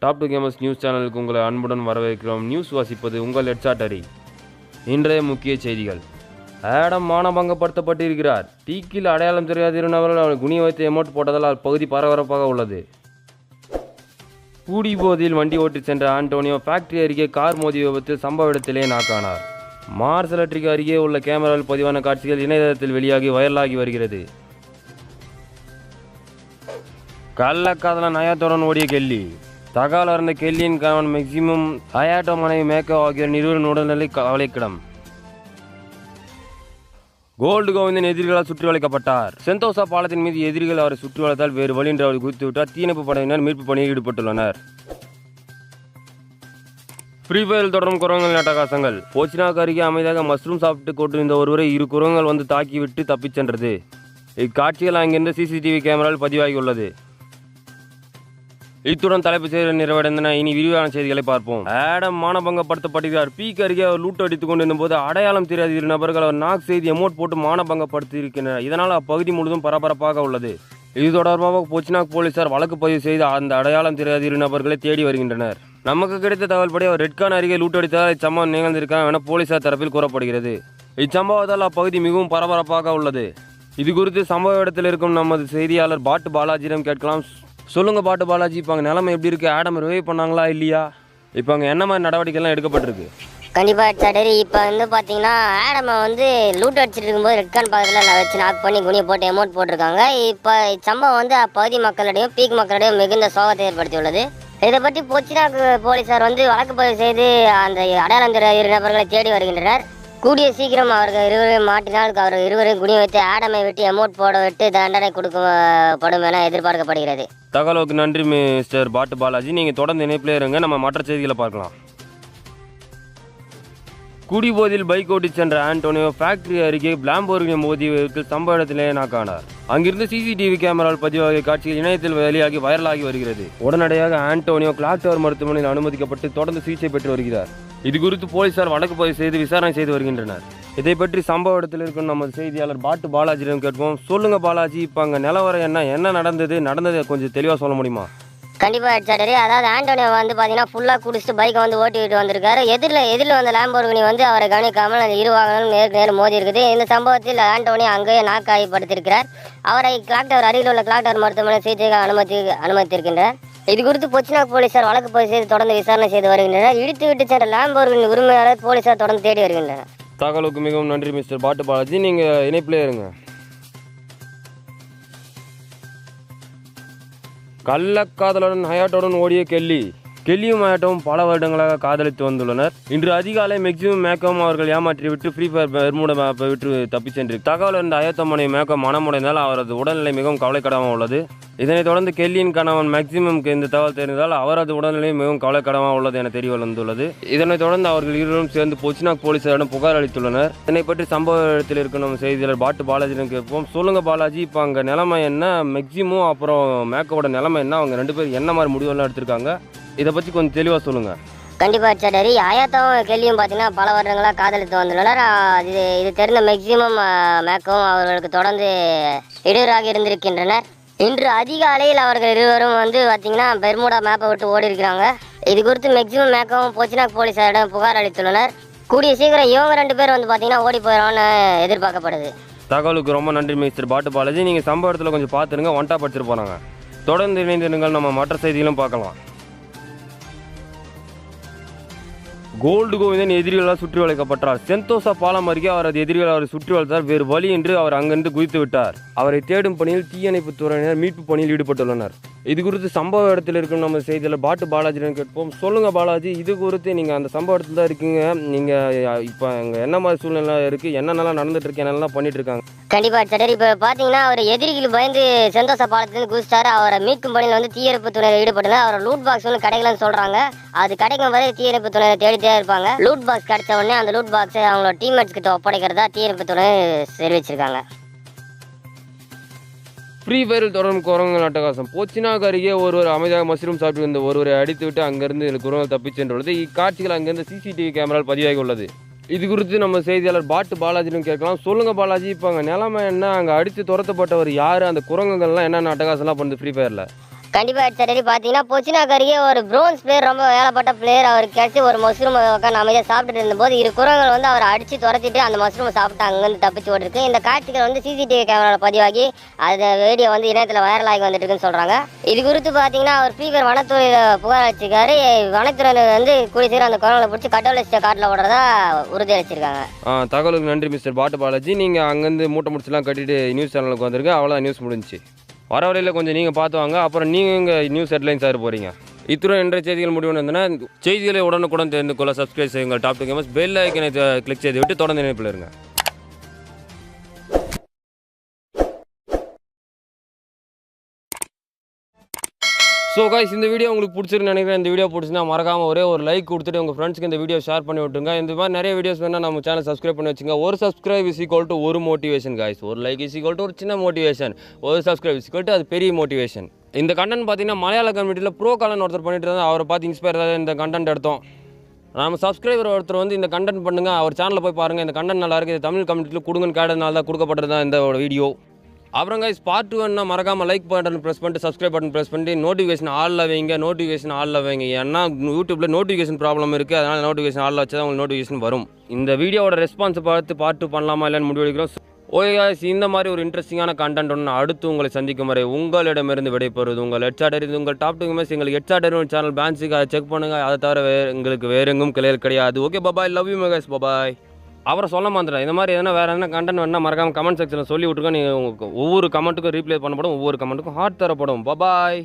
Top 2 gamers news சேனலுக்கு உங்களை அன்புடன் வரவேற்கிறோம். நியூஸ் வாசிப்பது உங்கள் ஹெட்ஷாட் ஹரி. இன்றைய முக்கிய செய்திகள். ஆடம் மானபங்கப்படுத்தப்பட்டிருக்கிறார். டீக்கில் அடையாளம் தெரியாத இரு நபர்கள் அவர் குனிய வைத்து எமோட் போட்டதால் பகுதி பரபரப்பாக உள்ளது. கூடி போதில் வண்டி ஓட்டிச் சென்ற ஆண்டோனியோ ஃபேக்டரி அருகே கார் மோதி விபத்தில் சம்பவ இடத்திலே நாக்கானார். மார்ஸ் எலக்ட்ரிக் அருகே உள்ள கேமராவில் பதிவான காட்சிகள் இணையதளத்தில் வெளியாகி வைரலாகி வருகிறது. கள்ளக்காதலன் ஹயாத்துடன் ஓடிய கெல்லி. தகவல் அறிந்த கெல்லியின் கணவன் மேக்சிமம், ஹயாட்டோ மனைவி மேக்கோ ஆகியோர் இருவரின் உடல்நிலை கவலைக்கிடம். கோல்டு கோவிந்தன் எதிரிகளால் சுற்றி வளைக்கப்பட்டார். செந்தோசா பாலத்தின் மீது எதிரிகள் அவரை சுற்றி வளைத்தால் வேறு வழி என்று அவர் குறித்துவிட்டார். தீயணைப்பு படையினர் மீட்பு பணியில் ஈடுபட்டுள்ளனர். ஃப்ரீ ஃபயரில் தொடரும் குரங்குகளின் அட்டகாசங்கள். போச்சினாக்கு அருகே அமைதியாக மஷ்ரூம் சாப்பிட்டு கொண்டிருந்த ஒருவரை இரு குரங்குகள் வந்து தாக்கிவிட்டு தப்பிச் சென்றது. இக்காட்சிகள் அங்கிருந்த சிசிடிவி கேமராவில் பதிவாகியுள்ளது. இத்துடன் தலைப்பு செய்திகள் நிறைவடைந்தன. இனி விரிவான செய்திகளை பார்ப்போம். ஆடம் மானபங்கப்படுத்தப்படுகிறார். பீக் அருகே அவர் லூட் அடித்துக் கொண்டிருந்த போது அடையாளம் தெரியாத இரு நபர்கள் அவர் நாக் செய்து எமோட் போட்டு மானபங்கப்படுத்தியிருக்கின்றனர். இதனால் அப்பகுதி முழுவதும் பரபரப்பாக உள்ளது. இது தொடர்பாக போச்சினாக் போலீசார் வழக்கு பதிவு செய்து அந்த அடையாளம் தெரியாத இரு நபர்களை தேடி வருகின்றனர். நமக்கு கிடைத்த தகவல்படி அவர் ரெட்கான் அருகே லூட் அடித்ததால் இச்சம்பவம் நிகழ்ந்திருக்கலாம் என போலீசார் தரப்பில் கூறப்படுகிறது. இச்சம்பவத்தால் அப்பகுதி மிகவும் பரபரப்பாக உள்ளது. இது குறித்து சம்பவ இடத்தில் இருக்கும் நமது செய்தியாளர் பாட்டு பாலாஜியிடம் கேட்கலாம். சொல்லுங்க பாட்டு பாலாஜி, இப்போ அங்கே நிலைமை எப்படி இருக்கு? ஆடம் ரிவைவ் பண்ணாங்களா இல்லையா? இப்போ அங்கே என்ன மாதிரி நடவடிக்கைலாம் எடுக்கப்பட்டிருக்கு? கண்டிப்பாக சடரி. இப்போ வந்து பார்த்தீங்கன்னா ஆடமை வந்து லூட் அடிச்சுட்டு இருக்கும்போது ரெட்கான் பக்கத்தில் வச்சு நாக் பண்ணி குனியை போட்டு எமோட் போட்டிருக்காங்க. இப்போ இச்சம்பவம் வந்து அப்பகுதி மக்களிடையும் பீக் மக்களிடையும் மிகுந்த சோகத்தை ஏற்படுத்தியுள்ளது. இதை பற்றி போச்சினாக்கு போலீசார் வந்து வழக்கு பதிவு செய்து அந்த அடையாளம் தெரியாத இரு நபர்களை தேடி வருகின்றனர். கூடிய சீக்கிரம் அவர்கள் இருவரையும் மாட்டினால் அவர் இருவரையும் குனி வைத்து ஆடமை விட்டு எமோட் போட விட்டு தண்டனை கொடுக்கப்படும் என எதிர்பார்க்கப்படுகிறது. தகவலுக்கு நன்றி மிஸ்டர் பாட்டு பாலாஜி. நீங்கள் தொடர்ந்து இணைப்பிலே இருங்க. நம்ம மற்ற செய்திகளை பார்க்கலாம். குடிபோதில் பைக் ஓட்டி சென்ற ஆண்டோனியோ ஃபேக்டரி அருகே லாம்போர்கினி மோதி விபத்தில் சம்பவ இடத்திலே நாக்கானார். அங்கிருந்து சிசிடிவி கேமராவில் பதிவாகிய காட்சிகள் இணையத்தில் வெளியாகி வைரலாகி வருகிறது. உடனடியாக ஆண்டோனியோ கிளாக் டவர் மருத்துவமனையில் அனுமதிக்கப்பட்டு தொடர்ந்து சிகிச்சை பெற்று வருகிறார். இது குறித்து போலீசார் வழக்கு பதிவு செய்து விசாரணை செய்து வருகின்றனர். இதை பற்றி சம்பவ இடத்தில் இருக்கும் நமது செய்தியாளர் பாட்டு பாலாஜியிடம் கேட்போம். சொல்லுங்க பாலாஜி, இப்போ அங்கே நிலவரம் என்ன நடந்தது கொஞ்சம் தெளிவாக சொல்ல முடியுமா? கண்டிப்பாக ஹெட்ஷாட். அதாவது ஆண்டோனியோ வந்து பார்த்தீங்கன்னா ஃபுல்லாக குடிச்சிட்டு பைக்கை வந்து ஓட்டிக்கிட்டு வந்திருக்காரு. எதிரில் வந்த லாம்போர்கினி வந்து அவரை கவனிக்காமல் அந்த இரு வாகனம் நேர் மோதி இருக்குது. இந்த சம்பவத்தில் ஆண்டோனியோ அங்கேயே நாக்காயப்படுத்தியிருக்கிறார். அவரை கிளாக் டவர் அருகில் உள்ள கிளாக் டவர் மருத்துவமனை சிகிச்சைக்கு அனுமதித்திருக்கின்றனர். இது குறித்து போச்சினாக் போலீசார் வழக்கு பதிவு செய்து தொடர்ந்து விசாரணை செய்து வருகின்றனர். இடித்து விட்டு சென்ற லாம்போர்கினி உரிமையாளர் போலீசார் தொடர்ந்து தேடி வருகின்றனர். தகவலுக்கு மிகவும் நன்றி மிஸ்டர் பாட்டு பாலாஜி. நீங்கள் இணைப்பிலே இருங்க. கள்ளக்காதலுடன் ஹயாட்டோடன் ஓடிய கெல்லியும் ஹயாட்டோவும் பல வருடங்களாக காதலித்து வந்துள்ளனர். இன்று அதிகாலை மேக்சிமம் மேக்கோவும் அவர்கள் ஏமாற்றிவிட்டு ஃப்ரீ ஃபயர் பெர்முடா மேப்பை விட்டு தப்பிச் சென்று தகவல் இருந்த ஹயாத்தோ மனைவி மேக்கோ மனமுடைந்தால் அவரது உடல்நிலை மிகவும் கவலைக்கிடமாக உள்ளது. இதனைத் தொடர்ந்து கெல்லியின் கணவன் மேக்சிமமுக்கு இந்த தகவல் தெரிந்தால் அவரது உடல்நிலை மிகவும் கவலைக்கிடமாக உள்ளது என தெரிய வந்துள்ளது. இதனைத் தொடர்ந்து அவர்கள் இருவரும் சேர்ந்து போச்சினாக் போலீசாரிடம் புகார் அளித்துள்ளனர். இதனை பற்றி சம்பவ இடத்தில் இருக்கும் நம்ம செய்தியாளர் பாட்டு பாலாஜியிடம் கேட்போம். சொல்லுங்க பாலாஜி, இப்போ அங்கே நிலைமை என்ன? மேக்சிமம் அப்புறம் மேக்கோட நிலைமை என்ன? அவங்க ரெண்டு பேரும் என்ன மாதிரி முடிவெல்லாம் எடுத்திருக்காங்க? இதை பற்றி கொஞ்சம் தெளிவாக சொல்லுங்க. கண்டிப்பாக சடரி. ஹயாத்தோவும் கெல்லியும் பார்த்தீங்கன்னா பல வருடங்களாக காதலித்து வந்துள்ளனர். இது தெரிந்த மேக்சிமம் மேக்கோவும் அவர்களுக்கு தொடர்ந்து இடையூறாக இருந்திருக்கின்றனர். இன்று அதிகாலையில் அவர்கள் இருவரும் வந்து பார்த்தீங்கன்னா பெர்முடா மேப்பை விட்டு ஓடி இருக்கிறாங்க. இது குறித்து மேக்சிமம் மேக்கோவும் போச்சினாக் போலீசாரிடம் புகார் அளித்துள்ளனர். கூடிய சீக்கிரம் இவங்க ரெண்டு பேர் வந்து பார்த்தீங்கன்னா ஓடி போயிடுவான்னு எதிர்பார்க்கப்படுது. தகவலுக்கு ரொம்ப நன்றி மிஸ்டர் பாட்டு பாலாஜி. நீங்கள் சம்பவ இடத்துல கொஞ்சம் பார்த்துருங்க. ஒன்ட்டா படிச்சுட்டு போனாங்க. தொடர்ந்து இணைந்திருங்கள். நம்ம மற்ற செய்திகளும் பார்க்கலாம். கோல்டு கோவிந்தன் எதிரிகளால் சுற்றி வளைக்கப்பட்டார். செந்தோசா பாலம் அருகே அவரது எதிரிகள் அவரை சுற்றி வளைத்தார். வேறு வழி என்று அவர் அங்கிருந்து குதித்து விட்டார். அவரை தேடும் பணியில் தீயணைப்பு துறையினர் மீட்பு பணியில் ஈடுபட்டுள்ளனர். இது குறித்து சம்பவ இடத்தில் இருக்கும் நம்ம செய்தியாளர் பாட்டு பாலாஜியிடம் கேட்போம். சொல்லுங்க பாலாஜி, இது குறித்து நீங்கள் அந்த சம்பவ இடத்துல தான் இருக்கீங்க. நீங்கள் இப்போ அங்கே என்ன மாதிரி சூழ்நிலை இருக்குது, என்னென்னலாம் நடந்துட்டு இருக்கு, என்னென்னலாம் பண்ணிட்டு இருக்காங்க? கண்டிப்பாக சடரி. இப்போ பார்த்தீங்கன்னா அவர் எதிரிகள் பயந்து செந்தோசா பாலத்திலிருந்து குதிச்சாரு. அவரை மீட்கும் பணியில் வந்து தீயணைப்பு துறையினர் ஈடுபட்டுள்ளனர். அவர் லூட் பாக்ஸ் ஒன்று கிடைக்கலன்னு சொல்கிறாங்க. அது கிடைக்கும் வரை தீயணைப்பு துறையினர் தேடிட்டே இருப்பாங்க. லூட் பாக்ஸ் கிடைச்ச உடனே அந்த லூட் பாக்ஸை அவங்களோட டீம்மேட்ஸ் கிட்ட ஒப்படைக்கிறதா தீயணைப்பு துறையினர் தெரிவிச்சிருக்காங்க. ஃப்ரீ ஃபயரில் தொடரும் குரங்குகள் அட்டகாசம். போச்சினாக் அருகே ஒருவர் அமைதியாக மஷ்ரூம் சாப்பிட்டு இருந்த ஒருவரை அடித்துவிட்டு அங்கிருந்து குரங்குகள் தப்பிச் சென்றுள்ளது. இக்காட்சிகள் அங்கிருந்து சிசிடிவி கேமராவில் பதிவாகி உள்ளது. இது குறித்து நம்ம செய்தியாளர் பாட்டு பாலாஜியும் கேட்கலாம். சொல்லுங்க பாலாஜி, இப்போ அங்கே நிலைமை என்ன? அங்கே அடித்து துரத்தப்பட்டவர் யார்? அந்த குரங்குகள்லாம் என்னென்ன அட்டகாசம்லாம் பண்ணுது ஃப்ரீ ஃபயரில்? கண்டிப்பாக ஹெட்செட் பார்த்தீங்கன்னா பொச்சினாக்கு அருகே ஒரு ப்ரோன்ஸ் பிளேயர் ரொம்ப வேலைப்பட்ட பிளேயர் அவருக்கு கிடச்சி ஒரு மஷ்ரூம் உட்காந்து அமைதியாக சாப்பிட்டுட்டு இருந்தபோது இரு குரங்கள் வந்து அவரை அடித்து துரத்திட்டு அந்த மஷ்ரூமை சாப்பிட்டு அங்கேருந்து தப்பிச்சு ஓடிருக்கு. இந்த காட்சிகள் வந்து சிசிடிவி கேமராவில் பதிவாகி அந்த வீடியோ வந்து இணையத்தில் வைரலாகி வந்துட்டு இருக்குன்னு சொல்கிறாங்க. இது குறித்து பார்த்தீங்கன்னா அவர் ஸ்பீக்கர் வனத்துறையில் புகார் அளிச்சிருக்காரு. வனத்துறையினர் வந்து கூடிய சீக்கிரம் அந்த குரங்களை பிடிச்சி கட்டவளை காட்டில் ஓடுறதா உறுதி அளிச்சிருக்காங்க. தகவலுக்கு நன்றி மிஸ்டர் பாட்டு பாலாஜி. நீங்கள் அங்கேருந்து மூட்டை முடிச்சுலாம் கட்டிட்டு நியூஸ் சேனலுக்கு வந்திருக்கு. அவ்வளோ நியூஸ் முடிஞ்சிச்சு. வர வரையில் கொஞ்சம் நீங்கள் பார்த்து வாங்க. அப்புறம் நீங்கள் இங்கே நியூஸ் ஹெட்லைன்ஸ் ஆகிட போகிறீங்க. இத்துடன் இன்றைய செய்திகள் முடிவு இருந்ததுன்னா செய்திகளை உடனுக்குடன் தெரிந்து கொள்ள சப்ஸ்கிரைப் செய்யுங்கள். டாப் 2 கேமர்ஸ் பெல் ஐக்கனை கிளிக் செய்து விட்டு தொடர்ந்து இணைப்பில் இருங்க. ஸோ கைஸ், இந்த வீடியோ உங்களுக்கு பிடிச்சிருக்குன்னு நினைக்கிறேன். இந்த வீடியோ பிடிச்சினா மறக்காமல் ஒரே ஒரு லைக் கொடுத்துட்டு உங்கள் ஃப்ரெண்ட்ஸ்க்கு இந்த வீடியோ ஷேர் பண்ணி விட்டுருங்க. இந்த மாதிரி நிறைய வீடியோஸ் வேணால் நம்ம சேனல் சப்ஸ்கிரைப் பண்ணி வச்சுங்க. ஒரு சப்ஸ்கிரைப் இஸ் ஈக்குவல் டு ஒரு மோட்டிவேஷன் கைஸ். ஒரு லைக் இஸ் ஈக்குவல் டு ஒரு சின்ன மோட்டிவேஷன். ஒரு சப்ஸ்கிரைப் இஸ் ஈக்குவல் டு அது பெரிய மோட்டிவேஷன். இந்த கண்டென்ட் பார்த்தீங்கன்னா மலையாள கம்யூனிட்டியில் ப்ரோ காலன் ஒருத்தர் பண்ணிட்டு இருந்தால் அவரை பார்த்து இன்ஸ்பயர் ஆகாத இந்த கண்டென்ட் எடுத்தோம். நம்ம சப்ஸ்கிரைபர் ஒருத்தர் வந்து இந்த கண்டென்ட் பண்ணுங்கள், அவர் சேனலில் போய் பாருங்கள், இந்த கண்டென்ட் நல்லா இருக்குது, தமிழ் கம்யூனிட்டியில் கொடுங்கன்னு கேட்டதுனால தான் கொடுக்கப்பட்டது தான் இந்த வீடியோ. அப்புறம் கைஸ் பார்ட் 2 மறக்காமல் லைக் பட்டன் ப்ரெஸ் பண்ணிட்டு சப்ஸ்கிரைப் பட்டன் ப்ரெஸ் பண்ணிட்டு நோட்டிஃபிகேஷன் ஆளில் வைங்க. ஏன்னா யூடியூப்பில் நோட்டிஃபிகேஷன் ப்ராப்ளம் இருக்குது. அதனால் நோட்டிஃபிகேஷன் ஆளில் வச்சு தான் உங்களுக்கு நோட்டிஃபிகேஷன் வரும். இந்த வீடியோவோட ரெஸ்பான்ஸ் பார்த்து பார்ட் 2 பண்ணலாமா இல்லைன்னு முடிவெடுக்கிறோம். ஓகே கைஸ், இந்த மாதிரி ஒரு இன்ட்ரெஸ்டிங்கான கண்டென்ட் ஒன்று அடுத்து உங்களை சந்திக்கும் வரை உங்களிடமிருந்து விடைபெறுவது உங்கள் ஹெட்சாட். உங்கள் டாப் 2 கேமர்ஸ். எங்களுக்கு ஹெட்சாட் சேனல் பேன்ஸுக்கு அதை செக் பண்ணுங்கள். அதை தவிர எங்களுக்கு வேறு எங்கும் கிளியர் கிடையாது. Okay bye, love you guys, bye. அவரை சொல்ல மாட்டேன். இந்த மாதிரி எதனா வேறு எதனா கண்டென்ட் வேணால் மறக்காமல் கமெண்ட் செக்ஷனில் சொல்லி விட்ருக்கோம். நீங்கள் ஒவ்வொரு கமெண்ட்டுக்கும் ரீப்ளை பண்ணப்படும், ஒவ்வொரு கமெண்ட்டுக்கும் ஹார்ட் தரப்படும். பாய்.